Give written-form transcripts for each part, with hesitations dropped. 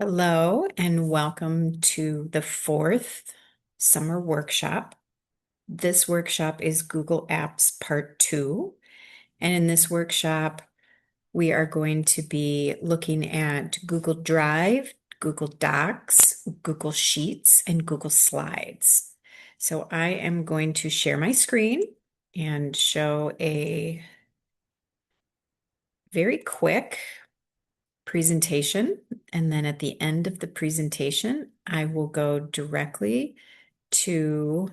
Hello and welcome to the fourth summer workshop. This workshop is Google Apps Part 2. And in this workshop, we are going to be looking at Google Drive, Google Docs, Google Sheets, and Google Slides. So I am going to share my screen and show a very quick presentation. And then at the end of the presentation, I will go directly to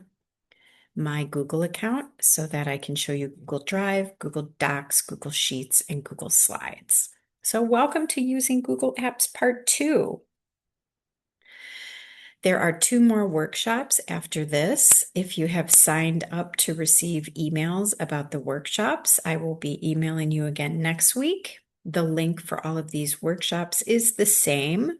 my Google account so that I can show you Google Drive, Google Docs, Google Sheets, and Google Slides. So welcome to using Google Apps Part 2. There are 2 more workshops after this. If you have signed up to receive emails about the workshops, I will be emailing you again next week. The link for all of these workshops is the same.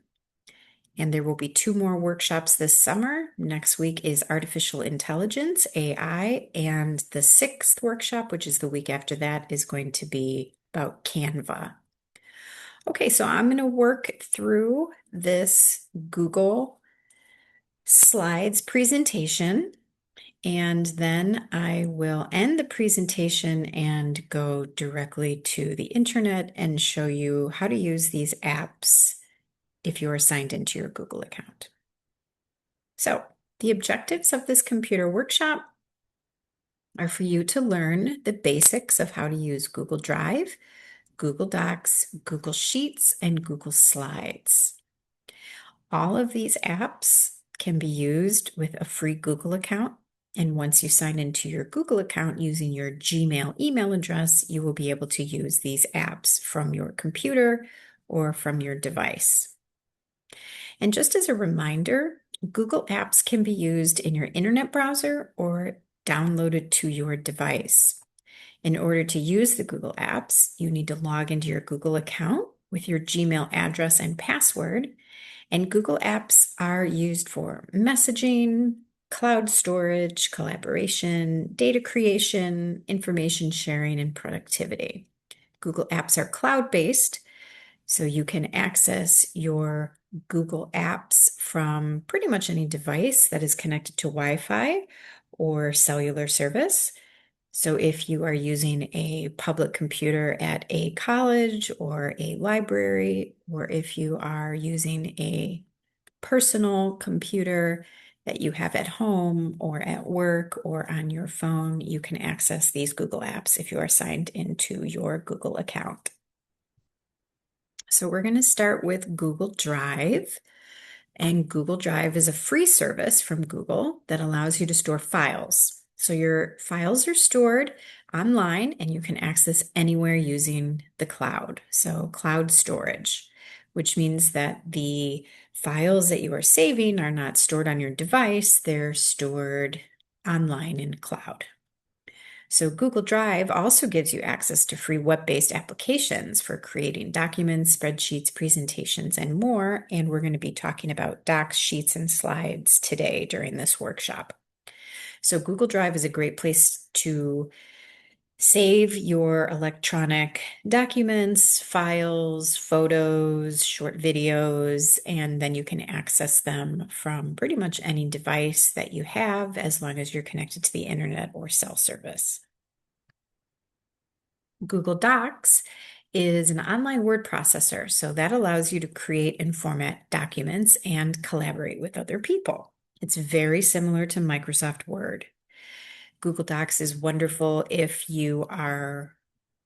And there will be 2 more workshops this summer. Next week is artificial intelligence, AI, and the 6th workshop, which is the week after that, is going to be about Canva. Okay, so I'm going to work through this Google Slides presentation, and then I will end the presentation and go directly to the internet and show you how to use these apps if you are signed into your Google account. So the objectives of this computer workshop are for you to learn the basics of how to use Google Drive, Google Docs, Google Sheets, and Google Slides. All of these apps can be used with a free Google account. And once you sign into your Google account using your Gmail email address, you will be able to use these apps from your computer or from your device. And just as a reminder, Google Apps can be used in your internet browser or downloaded to your device. In order to use the Google Apps, you need to log into your Google account with your Gmail address and password. And Google Apps are used for messaging, cloud storage, collaboration, data creation, information sharing, and productivity. Google Apps are cloud-based, so you can access your Google Apps from pretty much any device that is connected to Wi-Fi or cellular service. So if you are using a public computer at a college or a library, or if you are using a personal computer that you have at home or at work or on your phone, you can access these Google Apps if you are signed into your Google account. So we're going to start with Google Drive. And Google Drive is a free service from Google that allows you to store files. So your files are stored online and you can access anywhere using the cloud. So cloud storage, which means that the files that you are saving are not stored on your device, they're stored online in cloud. So Google Drive also gives you access to free web-based applications for creating documents, spreadsheets, presentations, and more. And we're going to be talking about docs, sheets, and slides today during this workshop. So Google Drive is a great place to save your electronic documents, files, photos, short videos, and then you can access them from pretty much any device that you have as long as you're connected to the internet or cell service. Google Docs is an online word processor, so that allows you to create and format documents and collaborate with other people. It's very similar to Microsoft Word. Google Docs is wonderful if you are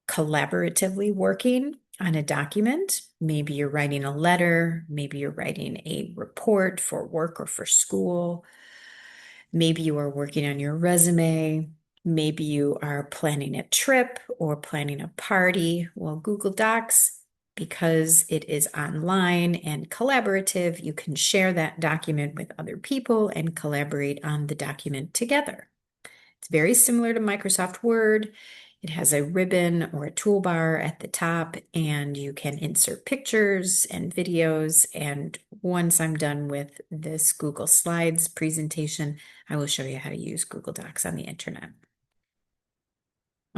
collaboratively working on a document. Maybe you're writing a letter, maybe you're writing a report for work or for school. Maybe you are working on your resume. Maybe you are planning a trip or planning a party. Well, Google Docs, because it is online and collaborative, you can share that document with other people and collaborate on the document together. It's very similar to Microsoft Word. It has a ribbon or a toolbar at the top, and you can insert pictures and videos. And once I'm done with this Google Slides presentation, I will show you how to use Google Docs on the internet.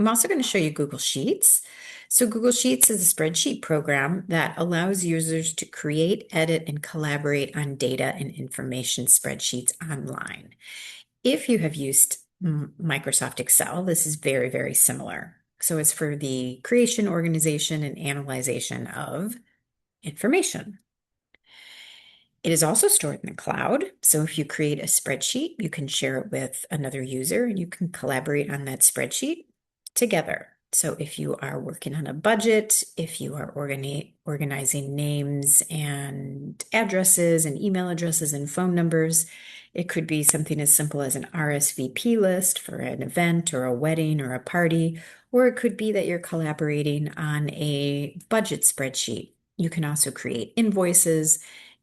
I'm also going to show you Google Sheets. So Google Sheets is a spreadsheet program that allows users to create, edit, and collaborate on data and information spreadsheets online. If you have used Microsoft Excel, this is very, very similar. So it's for the creation, organization, and analyzation of information. It is also stored in the cloud. So if you create a spreadsheet, you can share it with another user and you can collaborate on that spreadsheet together. So if you are working on a budget, if you are organizing names and addresses and email addresses and phone numbers, it could be something as simple as an RSVP list for an event or a wedding or a party, or it could be that you're collaborating on a budget spreadsheet. You can also create invoices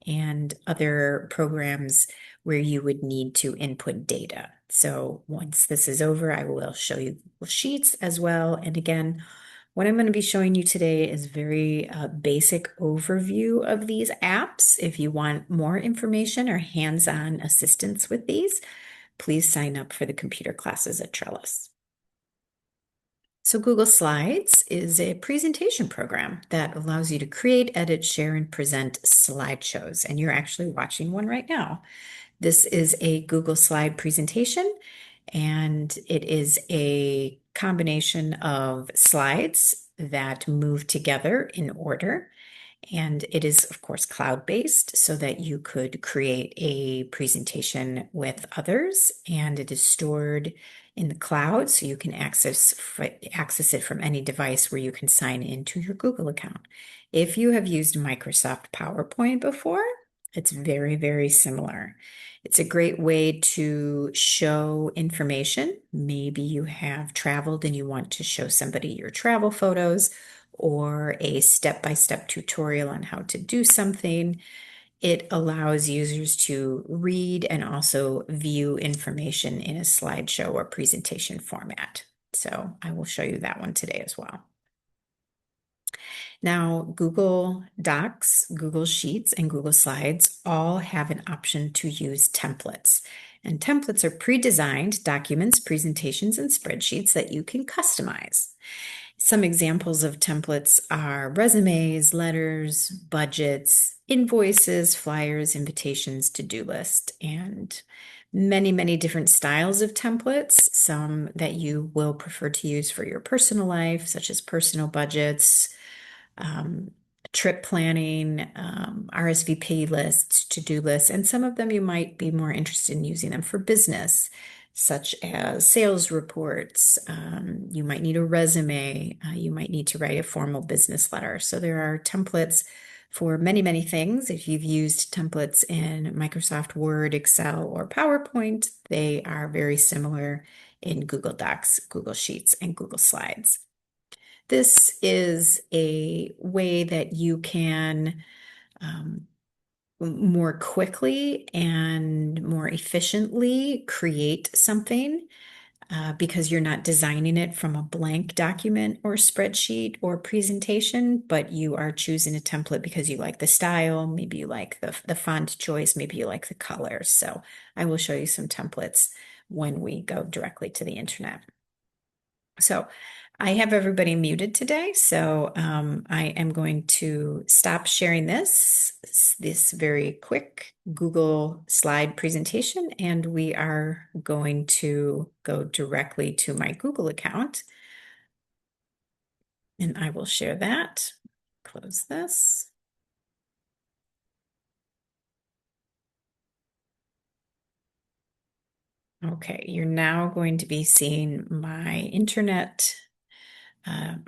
and other programs where you would need to input data. So once this is over, I will show you Google Sheets as well. And again, what I'm going to be showing you today is very basic overview of these apps. If you want more information or hands-on assistance with these, please sign up for the computer classes at Trellus. So Google Slides is a presentation program that allows you to create, edit, share, and present slideshows. And you're actually watching one right now. This is a Google Slide presentation, and it is a combination of slides that move together in order. And it is, of course, cloud-based so that you could create a presentation with others. And it is stored in the cloud so you can access it from any device where you can sign into your Google account. If you have used Microsoft PowerPoint before, it's very, very similar. It's a great way to show information. Maybe you have traveled and you want to show somebody your travel photos or a step-by-step tutorial on how to do something. It allows users to read and also view information in a slideshow or presentation format. So I will show you that one today as well. Now, Google Docs, Google Sheets, and Google Slides all have an option to use templates. And templates are pre-designed documents, presentations, and spreadsheets that you can customize. Some examples of templates are resumes, letters, budgets, invoices, flyers, invitations, to-do list, and many, many different styles of templates. Some that you will prefer to use for your personal life, such as personal budgets, trip planning, RSVP lists, to-do lists, and some of them you might be more interested in using them for business, such as sales reports. You might need a resume. You might need to write a formal business letter. So there are templates for many, many things. If you've used templates in Microsoft Word, Excel, or PowerPoint, they are very similar in Google Docs, Google Sheets, and Google Slides. This is a way that you can more quickly and more efficiently create something because you're not designing it from a blank document or spreadsheet or presentation, but you are choosing a template because you like the style, maybe you like the font choice, maybe you like the colors. So I will show you some templates when we go directly to the internet. So I have everybody muted today, so I am going to stop sharing this very quick Google slide presentation, and we are going to go directly to my Google account, and I will share that. Close this. Okay, you're now going to be seeing my internet.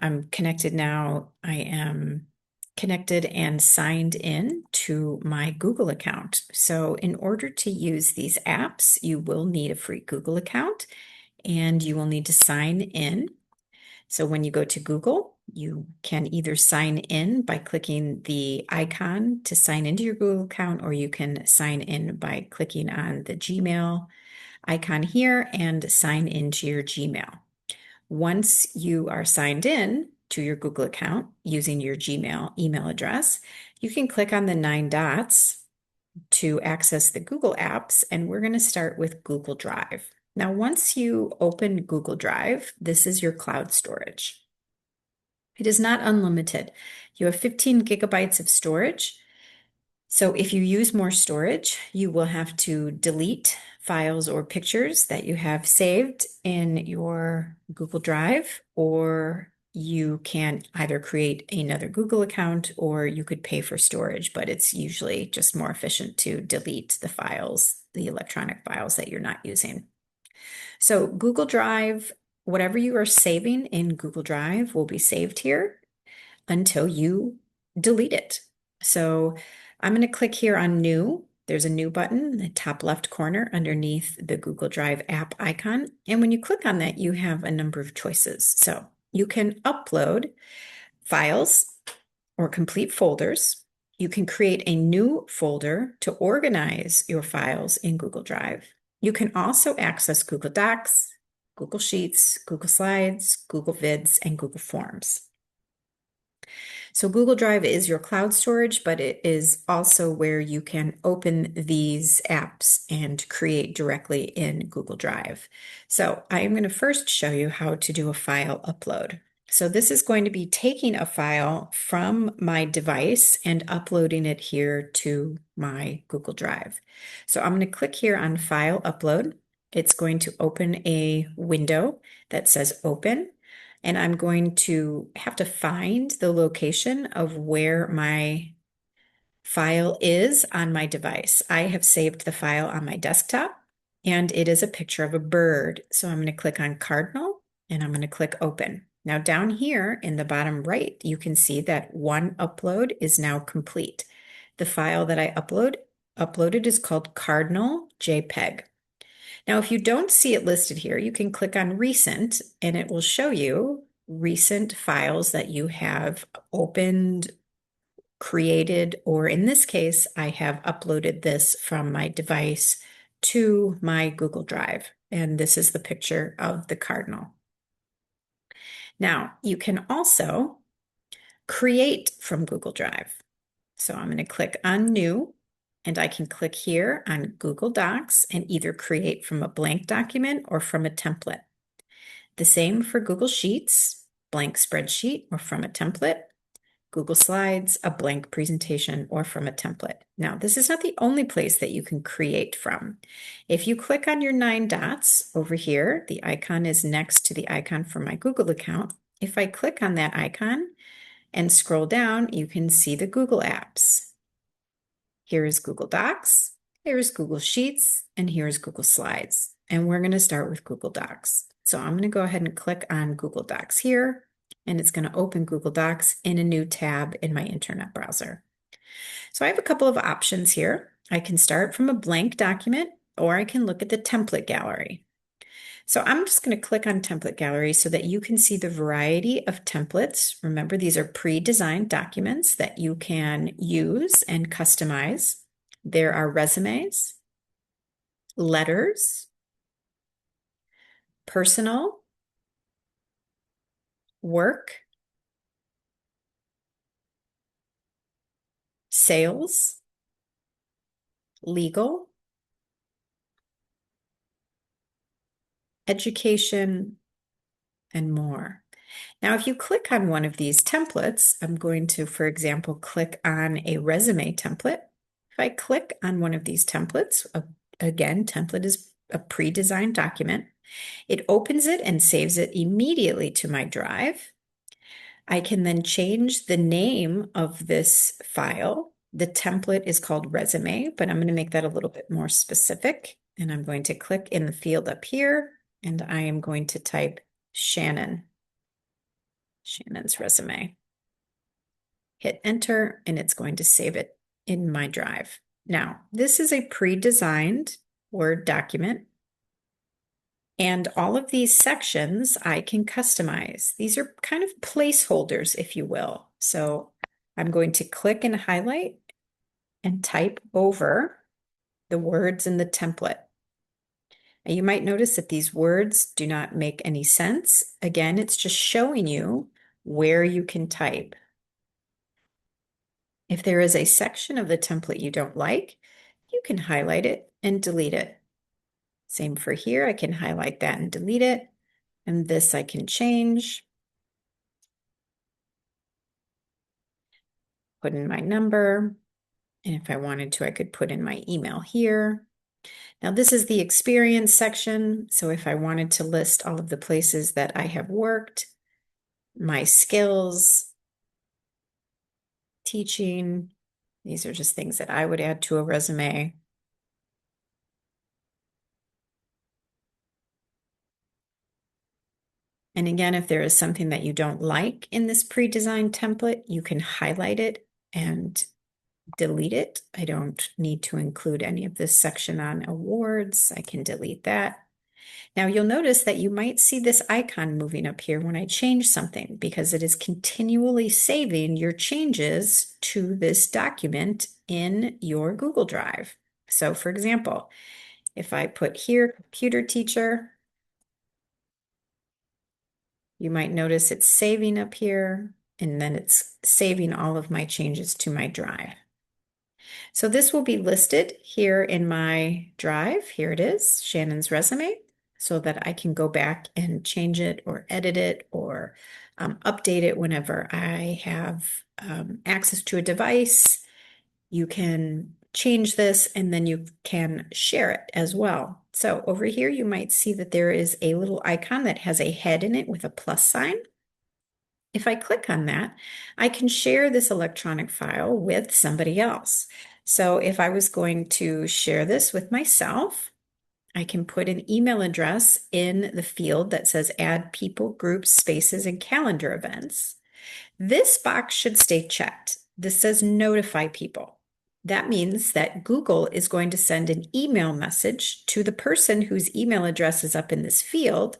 I'm connected now. I am connected and signed in to my Google account. So in order to use these apps, you will need a free Google account and you will need to sign in. So when you go to Google, you can either sign in by clicking the icon to sign into your Google account, or you can sign in by clicking on the Gmail icon here and sign into your Gmail. Once you are signed in to your Google account using your Gmail email address, you can click on the 9 dots to access the Google apps, and we're going to start with Google Drive. Now, once you open Google Drive, this is your cloud storage. It is not unlimited. You have 15 gigabytes of storage. So if you use more storage, you will have to delete files or pictures that you have saved in your Google Drive, or you can either create another Google account or you could pay for storage, but it's usually just more efficient to delete the files, the electronic files that you're not using. So Google Drive, whatever you are saving in Google Drive will be saved here until you delete it. So I'm going to click here on New. There's a New button in the top left corner underneath the Google Drive app icon. And when you click on that, you have a number of choices. So you can upload files or complete folders. You can create a new folder to organize your files in Google Drive. You can also access Google Docs, Google Sheets, Google Slides, Google Vids, and Google Forms. So Google Drive is your cloud storage, but it is also where you can open these apps and create directly in Google Drive. So I am going to first show you how to do a file upload. So this is going to be taking a file from my device and uploading it here to my Google Drive. So I'm going to click here on File Upload. It's going to open a window that says Open. And I'm going to have to find the location of where my file is on my device. I have saved the file on my desktop, and it is a picture of a bird. So I'm going to click on Cardinal, and I'm going to click Open. Now down here in the bottom right, you can see that one upload is now complete. The file that I uploaded is called Cardinal JPEG. Now, if you don't see it listed here, you can click on Recent and it will show you recent files that you have opened, created, or in this case, I have uploaded this from my device to my Google Drive. And this is the picture of the cardinal. Now, you can also create from Google Drive. So I'm going to click on New. And I can click here on Google Docs and either create from a blank document or from a template. The same for Google Sheets, blank spreadsheet or from a template. Google Slides, a blank presentation or from a template. Now, this is not the only place that you can create from. If you click on your 9 dots over here, the icon is next to the icon for my Google account. If I click on that icon and scroll down, you can see the Google apps. Here is Google Docs, here is Google Sheets, and here is Google Slides. And we're going to start with Google Docs. So I'm going to go ahead and click on Google Docs here, and it's going to open Google Docs in a new tab in my internet browser. So I have a couple of options here. I can start from a blank document, or I can look at the template gallery. So I'm just going to click on Template Gallery so that you can see the variety of templates. Remember, these are pre-designed documents that you can use and customize. There are resumes, letters, personal, work, sales, legal, education, and more. Now, if you click on one of these templates, I'm going to, for example, click on a resume template. If I click on one of these templates, again, template is a pre-designed document. It opens it and saves it immediately to my drive. I can then change the name of this file. The template is called resume, but I'm going to make that a little bit more specific. And I'm going to click in the field up here, and I am going to type Shannon's resume. Hit enter, and it's going to save it in my drive. Now, this is a pre-designed Word document, and all of these sections I can customize. These are kind of placeholders, if you will. So I'm going to click and highlight and type over the words in the template. And you might notice that these words do not make any sense. Again, it's just showing you where you can type. If there is a section of the template you don't like, you can highlight it and delete it. Same for here. I can highlight that and delete it. And this I can change. Put in my number. And if I wanted to, I could put in my email here. Now this is the experience section. So if I wanted to list all of the places that I have worked, my skills, teaching, these are just things that I would add to a resume. And again, if there is something that you don't like in this pre-designed template, you can highlight it and delete it. I don't need to include any of this section on awards. I can delete that. Now you'll notice that you might see this icon moving up here when I change something because it is continually saving your changes to this document in your Google Drive. So for example, if I put here computer teacher, you might notice it's saving up here and then it's saving all of my changes to my drive. So this will be listed here in my drive. Here it is, Shannon's resume, so that I can go back and change it or edit it or update it whenever I have access to a device. You can change this and then you can share it as well. So over here, you might see that there is a little icon that has a head in it with a plus sign. If I click on that, I can share this electronic file with somebody else. So if I was going to share this with myself, I can put an email address in the field that says add people, groups, spaces, and calendar events. This box should stay checked. This says notify people. That means that Google is going to send an email message to the person whose email address is up in this field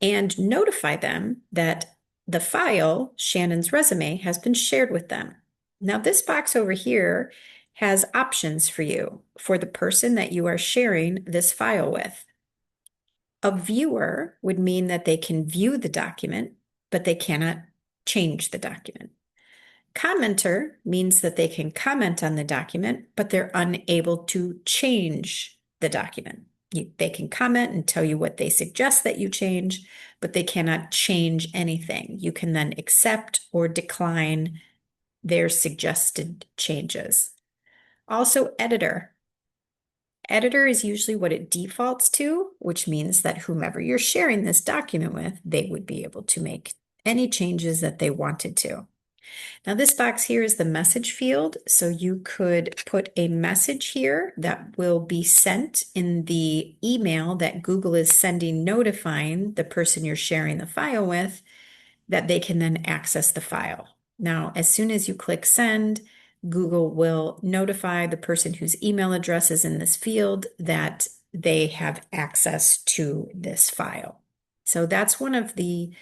and notify them that the file, Shannon's resume, has been shared with them. Now, this box over here has options for you for the person that you are sharing this file with. A viewer would mean that they can view the document, but they cannot change the document. Commenter means that they can comment on the document, but they're unable to change the document. They can comment and tell you what they suggest that you change, but they cannot change anything. You can then accept or decline their suggested changes. Also, editor. Editor is usually what it defaults to, which means that whomever you're sharing this document with, they would be able to make any changes that they wanted to. Now this box here is the message field, so you could put a message here that will be sent in the email that Google is sending notifying the person you're sharing the file with that they can then access the file. Now, as soon as you click send, Google will notify the person whose email address is in this field that they have access to this file. So that's one of the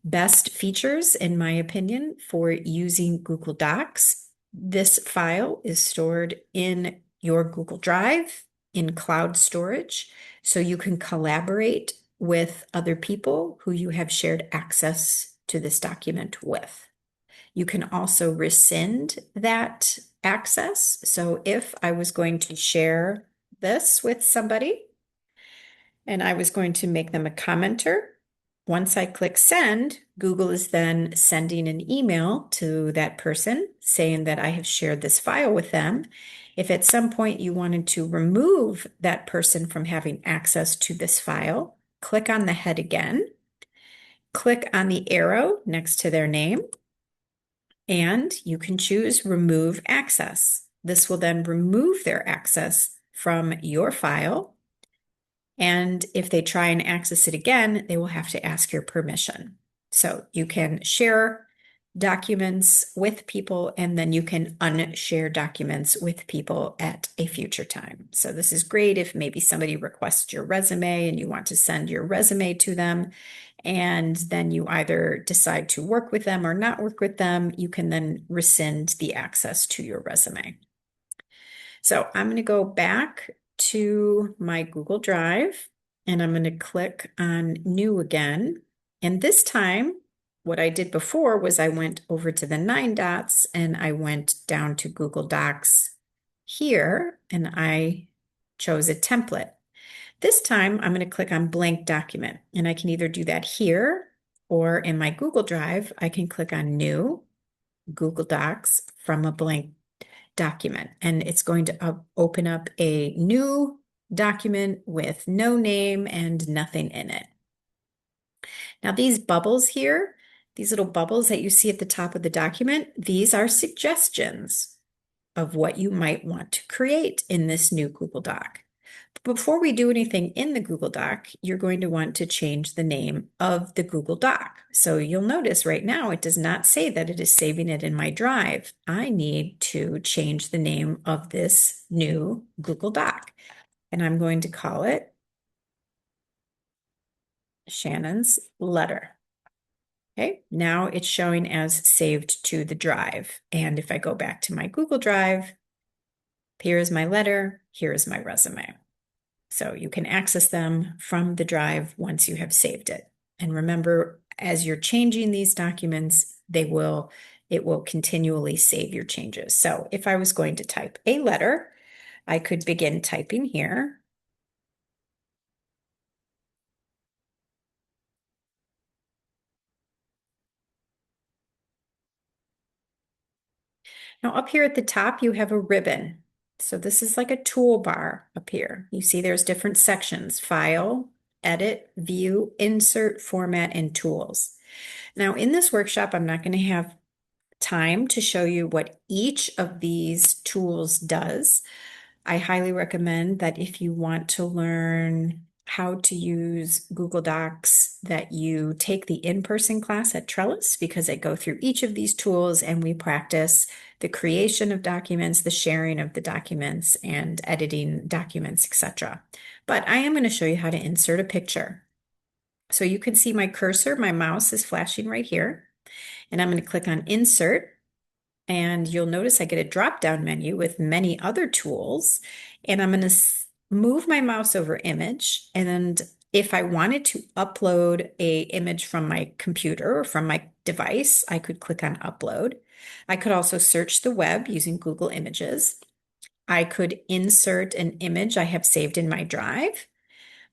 best features, in my opinion, for using Google Docs. This file is stored in your Google Drive in cloud storage, so you can collaborate with other people who you have shared access to this document with. You can also rescind that access. So if I was going to share this with somebody and I was going to make them a commenter, once I click send, Google is then sending an email to that person saying that I have shared this file with them. If at some point you wanted to remove that person from having access to this file, click on the head again, click on the arrow next to their name, and you can choose remove access. This will then remove their access from your file. And if they try and access it again, they will have to ask your permission. So you can share documents with people, and then you can unshare documents with people at a future time. So this is great if maybe somebody requests your resume and you want to send your resume to them, and then you either decide to work with them or not work with them, you can then rescind the access to your resume. So I'm going to go back to my Google Drive and I'm going to click on new again. And this time, what I did before was I went over to the 9 dots and I went down to Google Docs here and I chose a template. This time I'm going to click on blank document, and I can either do that here or in my Google Drive, I can click on new Google Docs from a blank document, and it's going to open up a new document with no name and nothing in it. Now these bubbles here, these little bubbles that you see at the top of the document, these are suggestions of what you might want to create in this new Google Doc. But before we do anything in the Google Doc, you're going to want to change the name of the Google Doc. So you'll notice right now it does not say that it is saving it in my drive. I need to change the name of this new Google Doc. And I'm going to call it Shannon's Letter. Okay, now it's showing as saved to the drive. And if I go back to my Google Drive, here's my letter, here's my resume. So you can access them from the drive once you have saved it. And remember, as you're changing these documents, it will continually save your changes. So if I was going to type a letter, I could begin typing here. Now up here at the top, you have a ribbon. So this is like a toolbar up here. You see there's different sections: File, Edit, View, Insert, Format, and Tools. Now in this workshop, I'm not going to have time to show you what each of these tools does. I highly recommend that if you want to learn how to use Google Docs, that you take the in-person class at Trellus, because I go through each of these tools and we practice the creation of documents, the sharing of the documents, and editing documents, etc. But I am going to show you how to insert a picture. So you can see my cursor, my mouse is flashing right here, and I'm going to click on Insert. And you'll notice I get a drop-down menu with many other tools, and I'm going to move my mouse over image. And if I wanted to upload a image from my computer or from my device, I could click on upload. I could also search the web using Google Images. I could insert an image I have saved in my drive.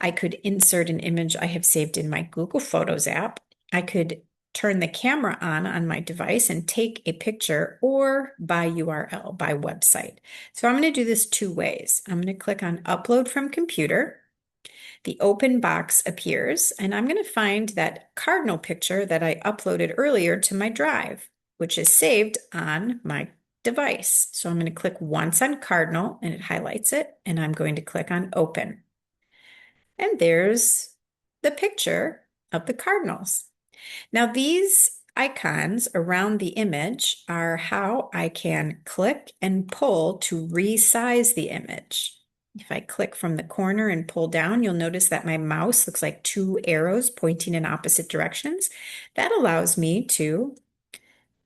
I could insert an image I have saved in my Google Photos app. I could turn the camera on my device and take a picture, or by URL, by website. So I'm going to do this two ways. I'm going to click on Upload from Computer. The open box appears, and I'm going to find that cardinal picture that I uploaded earlier to my drive, which is saved on my device. So I'm going to click once on cardinal, and it highlights it, and I'm going to click on Open. And there's the picture of the cardinals. Now these icons around the image are how I can click and pull to resize the image. If I click from the corner and pull down, you'll notice that my mouse looks like two arrows pointing in opposite directions. That allows me to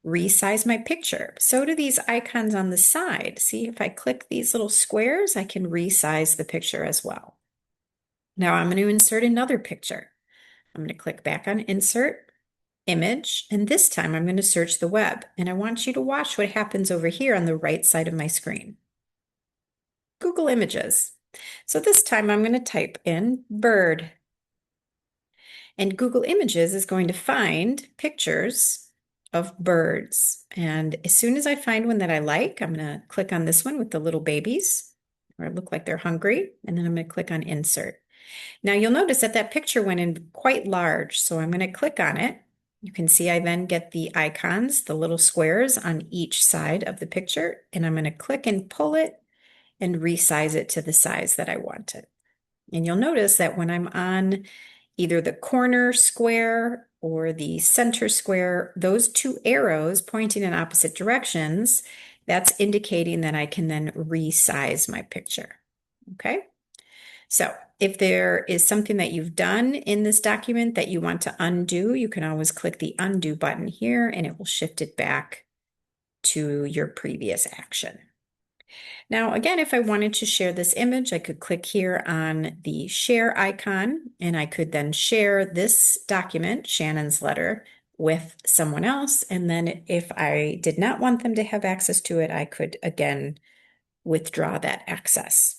resize my picture. So do these icons on the side. See, if I click these little squares, I can resize the picture as well. Now I'm going to insert another picture. I'm going to click back on Insert, Image, and this time I'm going to search the web. And I want you to watch what happens over here on the right side of my screen. Google Images. So this time I'm going to type in bird. And Google Images is going to find pictures of birds. And as soon as I find one that I like, I'm going to click on this one with the little babies, or look like they're hungry, and then I'm going to click on Insert. Now you'll notice that that picture went in quite large, so I'm going to click on it. You can see I then get the icons, the little squares on each side of the picture, and I'm going to click and pull it and resize it to the size that I want it. And you'll notice that when I'm on either the corner square or the center square, those two arrows pointing in opposite directions, that's indicating that I can then resize my picture. Okay? So if there is something that you've done in this document that you want to undo, you can always click the undo button here and it will shift it back to your previous action. Now, again, if I wanted to share this image, I could click here on the share icon, and I could then share this document, Shannon's letter, with someone else. And then if I did not want them to have access to it, I could again withdraw that access.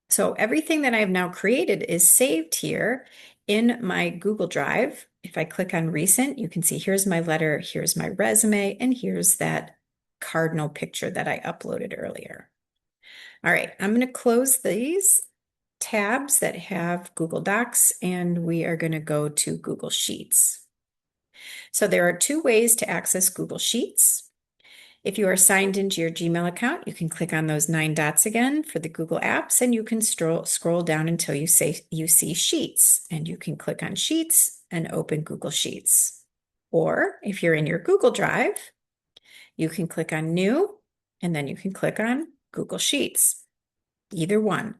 So everything that I've now created is saved here in my Google Drive. If I click on recent, you can see here's my letter, here's my resume, and here's that cardinal picture that I uploaded earlier. All right, I'm going to close these tabs that have Google Docs, and we are going to go to Google Sheets. So there are two ways to access Google Sheets. If you are signed into your Gmail account, you can click on those 9 dots again for the Google Apps, and you can scroll down until you see Sheets, and you can click on Sheets and open Google Sheets. Or if you're in your Google Drive, you can click on New, and then you can click on Google Sheets, either one.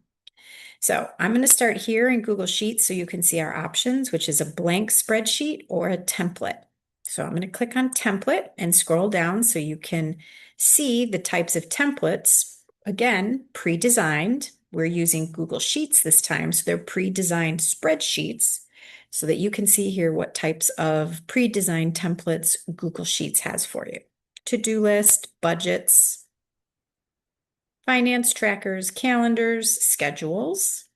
So I'm going to start here in Google Sheets so you can see our options, which is a blank spreadsheet or a template. So I'm going to click on template and scroll down so you can see the types of templates. Again, pre-designed. We're using Google Sheets this time, so they're pre-designed spreadsheets so that you can see here what types of pre-designed templates Google Sheets has for you. To-do list, budgets, finance trackers, calendars, schedules,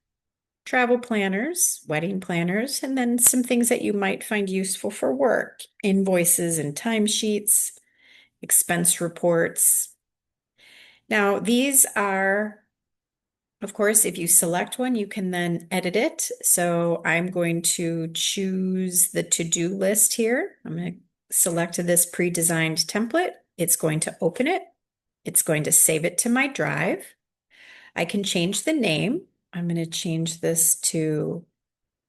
travel planners, wedding planners, and then some things that you might find useful for work, invoices and timesheets, expense reports. Now, these are, of course, if you select one, you can then edit it. So I'm going to choose the to-do list here. I'm going to select this pre-designed template. It's going to open it. It's going to save it to my drive. I can change the name. I'm going to change this to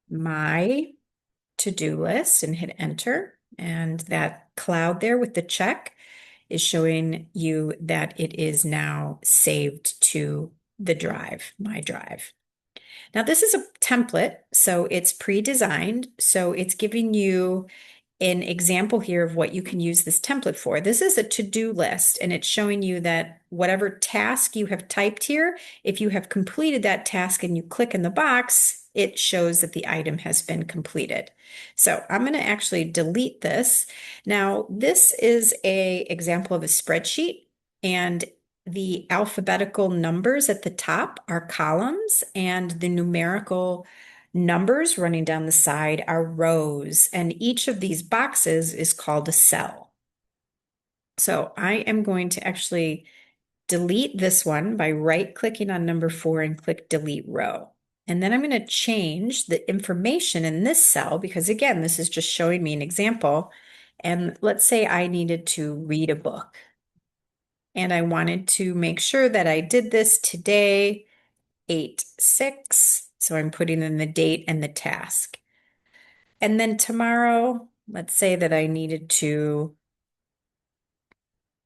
my to-do list and hit enter. And that cloud there with the check is showing you that it is now saved to the drive, my drive. Now, this is a template, so it's pre-designed. So it's giving you an example here of what you can use this template for. This is a to-do list, and it's showing you that whatever task you have typed here, if you have completed that task and you click in the box, it shows that the item has been completed. So I'm going to actually delete this. Now, this is an example of a spreadsheet, and the alphabetical numbers at the top are columns, and the numerical numbers running down the side are rows, and each of these boxes is called a cell. So I am going to actually delete this one by right-clicking on number 4 and click delete row. And then I'm going to change the information in this cell because, again, this is just showing me an example. And let's say I needed to read a book. And I wanted to make sure that I did this today, 8/6. So I'm putting in the date and the task. And then tomorrow, let's say that I needed to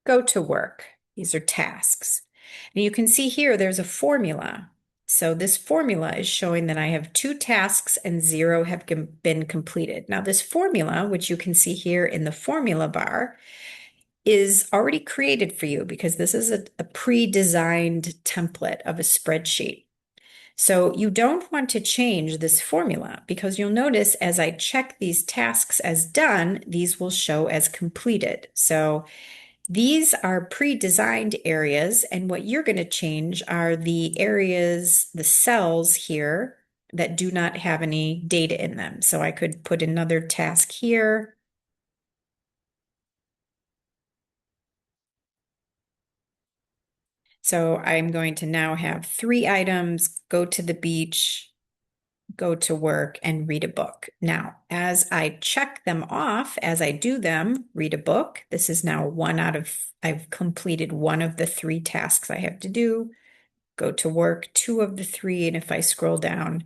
go to work. These are tasks. And you can see here there's a formula. So this formula is showing that I have 2 tasks and 0 have been completed. Now this formula, which you can see here in the formula bar, is already created for you because this is a pre-designed template of a spreadsheet. So you don't want to change this formula because you'll notice as I check these tasks as done, these will show as completed. So these are pre-designed areas, and what you're going to change are the areas, the cells here that do not have any data in them. So I could put another task here. So I'm going to now have 3 items, go to the beach, go to work, and read a book. Now, as I check them off, as I do them, read a book, this is now I've completed 1 of the 3 tasks I have to do, go to work, 2 of the 3, and if I scroll down,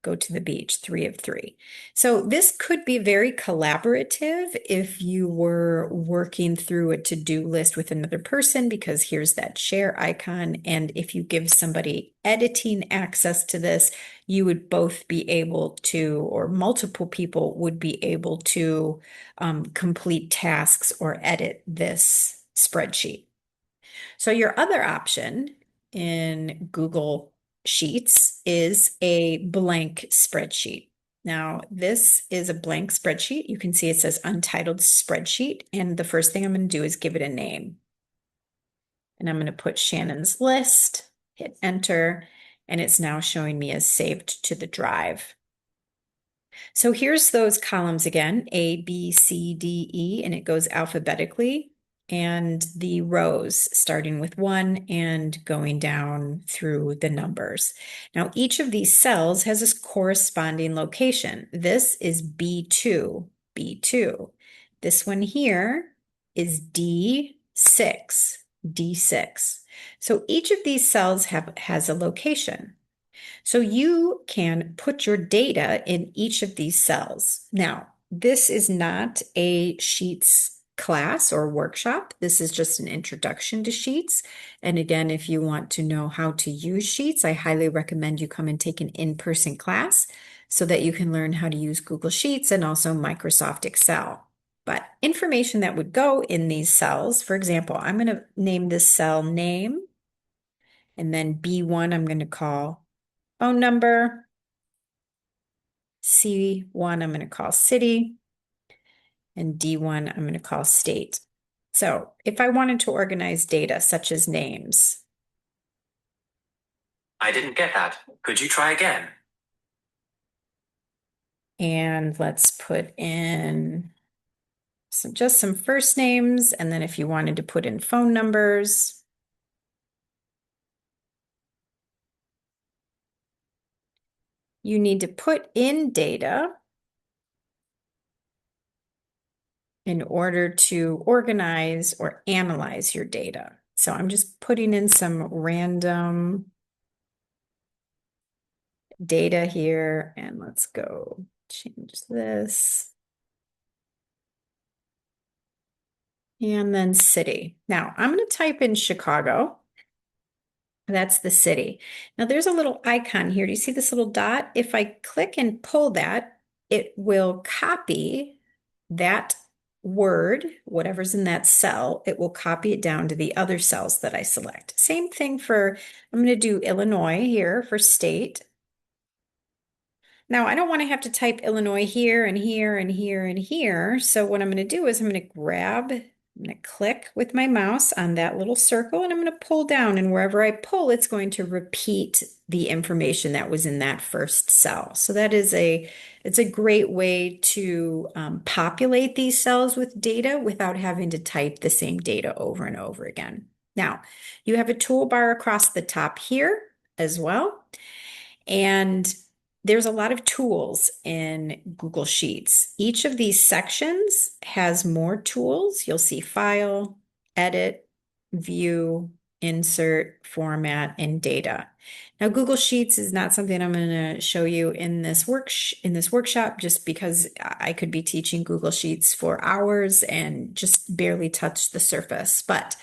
go to the beach, 3 of 3. So this could be very collaborative if you were working through a to-do list with another person, because here's that share icon. And if you give somebody editing access to this, you would both be able to, or multiple people would be able to complete tasks or edit this spreadsheet. So your other option in Google Sheets is a blank spreadsheet. Now, this is a blank spreadsheet. You can see it says untitled spreadsheet. And the first thing I'm going to do is give it a name. And I'm going to put Shannon's list, hit enter. and it's now showing me as saved to the drive. So here's those columns again, A, B, C, D, E, and it goes alphabetically, and the rows starting with 1 and going down through the numbers. Now, each of these cells has a corresponding location. This is B2, B2. This one here is D6, D6. So each of these cells has a location. So you can put your data in each of these cells. Now, this is not a Sheets class or workshop. This is just an introduction to Sheets. And again, if you want to know how to use Sheets, I highly recommend you come and take an in-person class so that you can learn how to use Google Sheets and also Microsoft Excel. But information that would go in these cells, for example, I'm going to name this cell name, and then B1 I'm going to call phone number. C1 I'm going to call city, and D1 I'm going to call state. So if I wanted to organize data such as names. I didn't get that. Could you try again? And let's put in just some first names, and then if you wanted to put in phone numbers. You need to put in data in order to organize or analyze your data. So I'm just putting in some random data here, and let's go change this. And then city. Now I'm going to type in Chicago. That's the city. Now there's a little icon here. Do you see this little dot? If I click and pull that, it will copy that word, whatever's in that cell, it will copy it down to the other cells that I select. Same thing for, I'm going to do Illinois here for state. Now, I don't want to have to type Illinois here and here and here and here. So what I'm going to do is I'm going to click with my mouse on that little circle, and I'm going to pull down, and wherever I pull, it's going to repeat the information that was in that first cell. So it's a great way to populate these cells with data without having to type the same data over and over again. Now, you have a toolbar across the top here as well. And there's a lot of tools in Google Sheets. Each of these sections has more tools. You'll see File, Edit, View, Insert, Format, and Data. Now, Google Sheets is not something I'm going to show you in this workshop, just because I could be teaching Google Sheets for hours and just barely touch the surface. But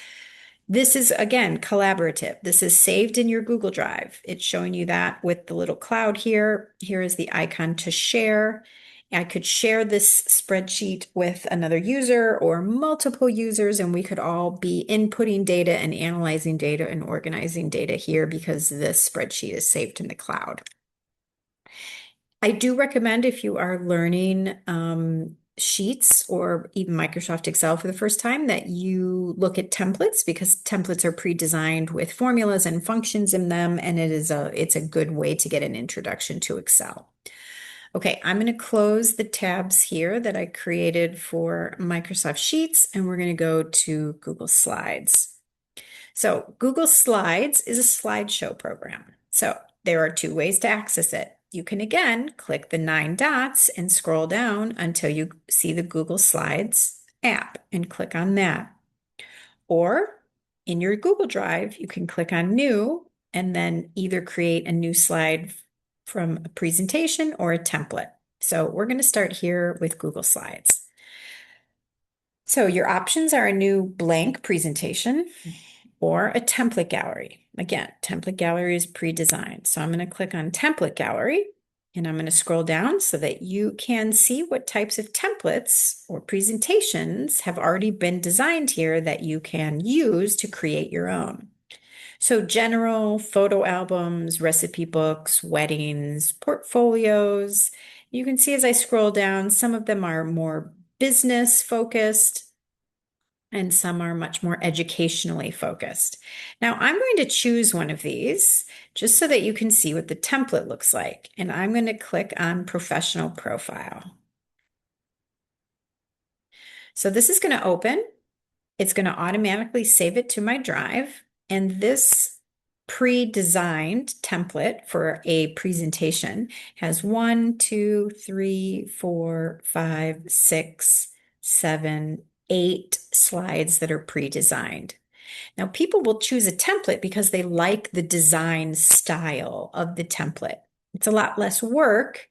this is, again, collaborative. This is saved in your Google Drive. It's showing you that with the little cloud here. Here is the icon to share. I could share this spreadsheet with another user or multiple users, and we could all be inputting data and analyzing data and organizing data here because this spreadsheet is saved in the cloud. I do recommend, if you are learning Sheets or even Microsoft Excel for the first time, that you look at templates, because templates are pre-designed with formulas and functions in them, and it's a good way to get an introduction to Excel. Okay, I'm going to close the tabs here that I created for Microsoft Sheets, and we're going to go to Google Slides. So Google Slides is a slideshow program. So there are two ways to access it. You can, again, click the 9 dots and scroll down until you see the Google Slides app and click on that. Or in your Google Drive, you can click on New and then either create a new slide from a presentation or a template. So we're going to start here with Google Slides. So your options are a new blank presentation or a template gallery. Again, template gallery is pre-designed. So I'm going to click on template gallery, and I'm going to scroll down so that you can see what types of templates or presentations have already been designed here that you can use to create your own. So general photo albums, recipe books, weddings, portfolios. You can see as I scroll down, some of them are more business focused. and some are much more educationally focused. Now I'm going to choose one of these just so that you can see what the template looks like. And I'm going to click on Professional Profile. So this is going to open. It's going to automatically save it to my drive. And this pre-designed template for a presentation has 1, 2, 3, 4, 5, 6, 7, 8 slides that are pre-designed. Now, people will choose a template because they like the design style of the template. It's a lot less work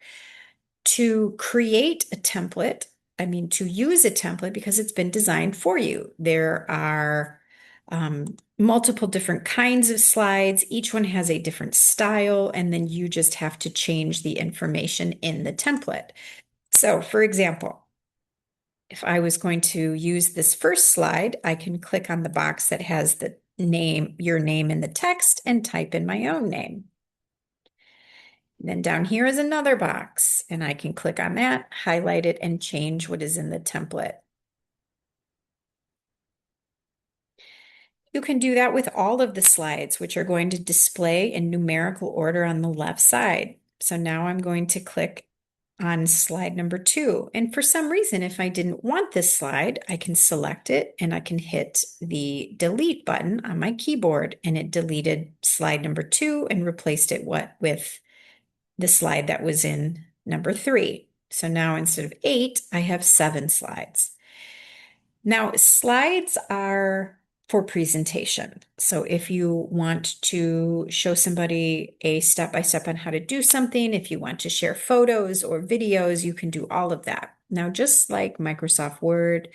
to create a template, to use a template because it's been designed for you. There are multiple different kinds of slides. Each one has a different style, and then you just have to change the information in the template. So, for example, if I was going to use this first slide, I can click on the box that has the name, your name in the text, and type in my own name. Then down here is another box, and I can click on that, highlight it, and change what is in the template. You can do that with all of the slides, which are going to display in numerical order on the left side. So now I'm going to click on slide number 2. And for some reason, if I didn't want this slide, I can select it and I can hit the delete button on my keyboard, and it deleted slide number 2 and replaced it with the slide that was in number 3. So now instead of 8, I have 7 slides. Now, slides are for presentation. So if you want to show somebody a step-by-step on how to do something, if you want to share photos or videos, you can do all of that. Now, just like Microsoft Word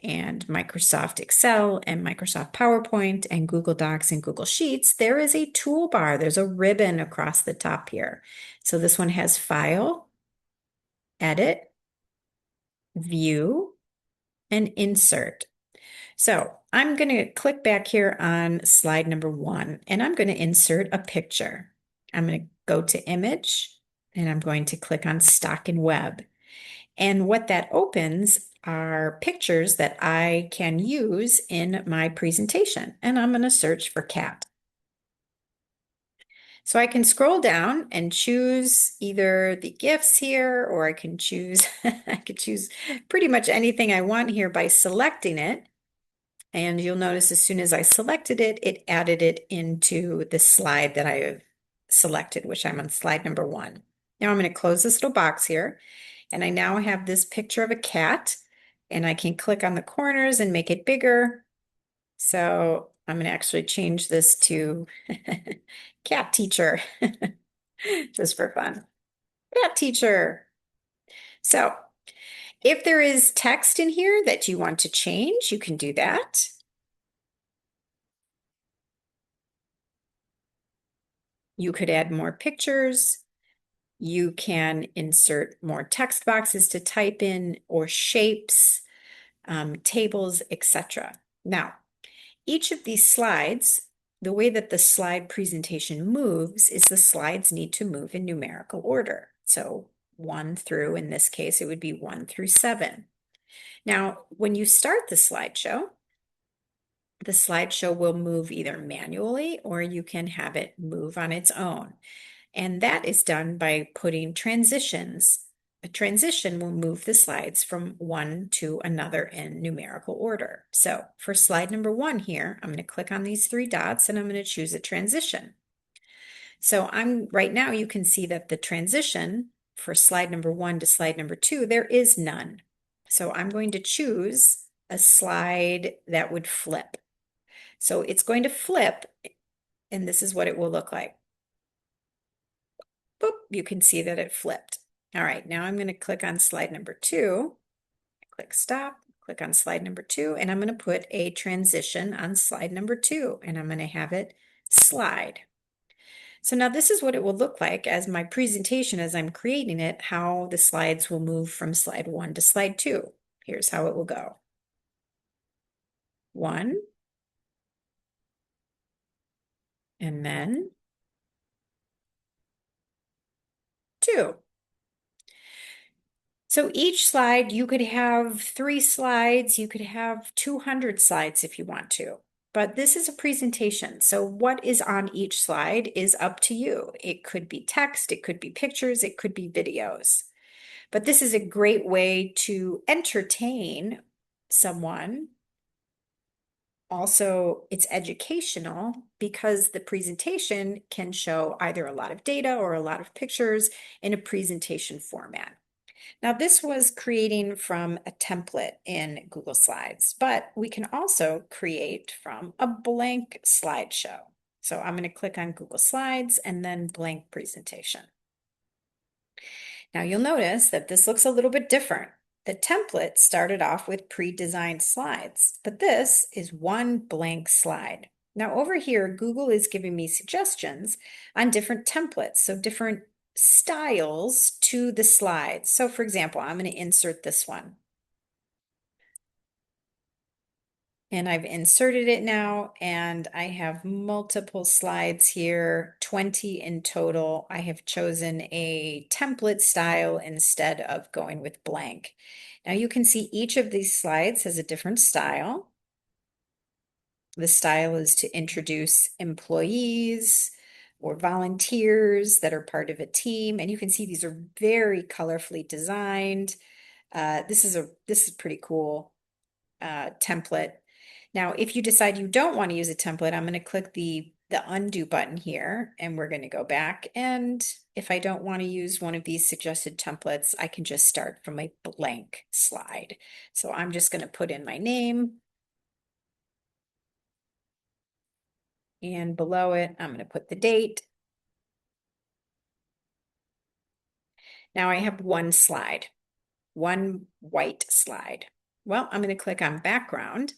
and Microsoft Excel and Microsoft PowerPoint and Google Docs and Google Sheets, there is a toolbar. There's a ribbon across the top here. So this one has File, Edit, View, and Insert. So I'm going to click back here on slide number 1, and I'm going to insert a picture. I'm going to go to Image, and I'm going to click on Stock and Web. And what that opens are pictures that I can use in my presentation. And I'm going to search for cat. So I can scroll down and choose either the GIFs here, or I can choose, I could choose pretty much anything I want here by selecting it. And you'll notice as soon as I selected it, it added it into the slide that I have selected, which I'm on slide number 1. Now I'm going to close this little box here, and I now have this picture of a cat, and I can click on the corners and make it bigger. So I'm going to actually change this to cat teacher, just for fun. Cat teacher. So if there is text in here that you want to change, you can do that. You could add more pictures. You can insert more text boxes to type in, or shapes, tables, etc. Now, each of these slides, the way that the slide presentation moves is the slides need to move in numerical order. So 1 through, in this case, it would be 1 through 7. Now, when you start the slideshow will move either manually or you can have it move on its own. And that is done by putting transitions. A transition will move the slides from one to another in numerical order. So for slide number 1 here, I'm going to click on these 3 dots and I'm going to choose a transition. So right now you can see that the transition for slide number 1 to slide number 2, there is none. So I'm going to choose a slide that would flip. So it's going to flip, and this is what it will look like. Boop, you can see that it flipped. All right, now I'm going to click on slide number 2. Click stop, click on slide number 2, and I'm going to put a transition on slide number 2, and I'm going to have it slide. So now this is what it will look like as my presentation, as I'm creating it, how the slides will move from slide 1 to slide 2. Here's how it will go. 1, and then 2. So each slide, you could have 3 slides, you could have 200 slides if you want to. But this is a presentation, so what is on each slide is up to you. It could be text, it could be pictures, it could be videos. But this is a great way to entertain someone. Also, it's educational because the presentation can show either a lot of data or a lot of pictures in a presentation format. Now, this was creating from a template in Google Slides, but we can also create from a blank slideshow. So I'm going to click on Google Slides and then blank presentation. Now you'll notice that this looks a little bit different. The template started off with pre-designed slides, but this is one blank slide. Now over here, Google is giving me suggestions on different templates, so different styles to the slides. So for example, I'm going to insert this one. And I've inserted it now, and I have multiple slides here, 20 in total. I have chosen a template style instead of going with blank. Now you can see each of these slides has a different style. The style is to introduce employees or volunteers that are part of a team. And you can see these are very colorfully designed. This is pretty cool template. Now, if you decide you don't want to use a template, I'm going to click the undo button here, and we're going to go back. And if I don't want to use one of these suggested templates, I can just start from a blank slide. So I'm just going to put in my name. And below it, I'm going to put the date. Now I have one slide, one white slide. Well, I'm going to click on background.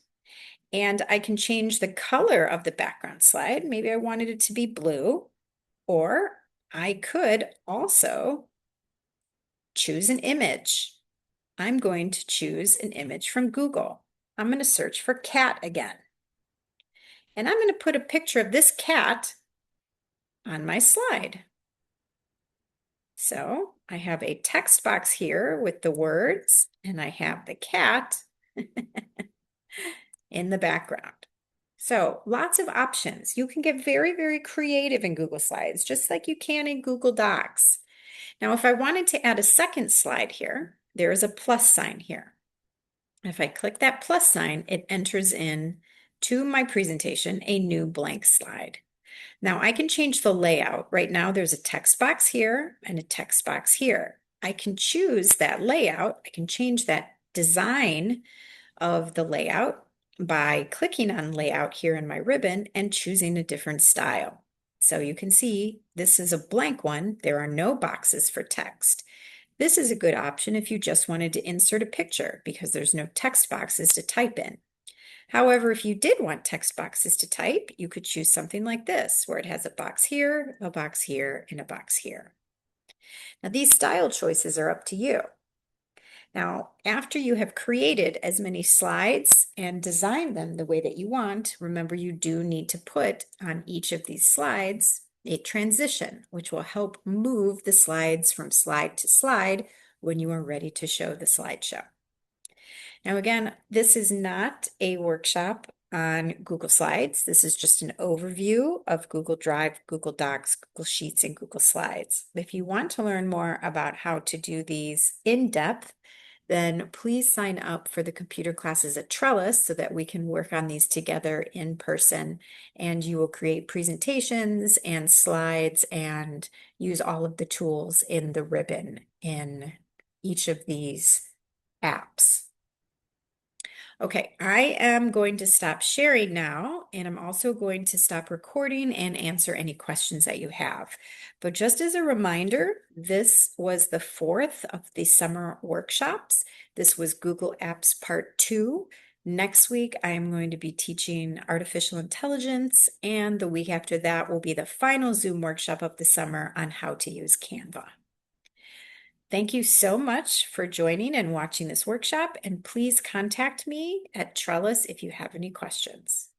And I can change the color of the background slide. Maybe I wanted it to be blue, or I could also choose an image. I'm going to choose an image from Google. I'm going to search for cat again. And I'm going to put a picture of this cat on my slide. So I have a text box here with the words, and I have the cat in the background. So lots of options. You can get very, very creative in Google Slides, just like you can in Google Docs. Now, if I wanted to add a second slide here, there is a plus sign here. If I click that plus sign, it enters in to my presentation a new blank slide. Now I can change the layout. Right now there's a text box here and a text box here. I can choose that layout. I can change that design of the layout by clicking on layout here in my ribbon and choosing a different style. So you can see this is a blank one. There are no boxes for text. This is a good option if you just wanted to insert a picture because there's no text boxes to type in. However, if you did want text boxes to type, you could choose something like this, where it has a box here, and a box here. Now, these style choices are up to you. Now, after you have created as many slides and designed them the way that you want, remember you do need to put on each of these slides a transition, which will help move the slides from slide to slide when you are ready to show the slideshow. Now, again, this is not a workshop on Google Slides. This is just an overview of Google Drive, Google Docs, Google Sheets, and Google Slides. If you want to learn more about how to do these in depth, then please sign up for the computer classes at Trellus so that we can work on these together in person, and you will create presentations and slides and use all of the tools in the ribbon in each of these apps. Okay, I am going to stop sharing now, and I'm also going to stop recording and answer any questions that you have. But just as a reminder, this was the fourth of the summer workshops. This was Google Apps Part 2. Next week, I am going to be teaching artificial intelligence, and the week after that will be the final Zoom workshop of the summer on how to use Canva. Thank you so much for joining and watching this workshop, and please contact me at Trellis if you have any questions.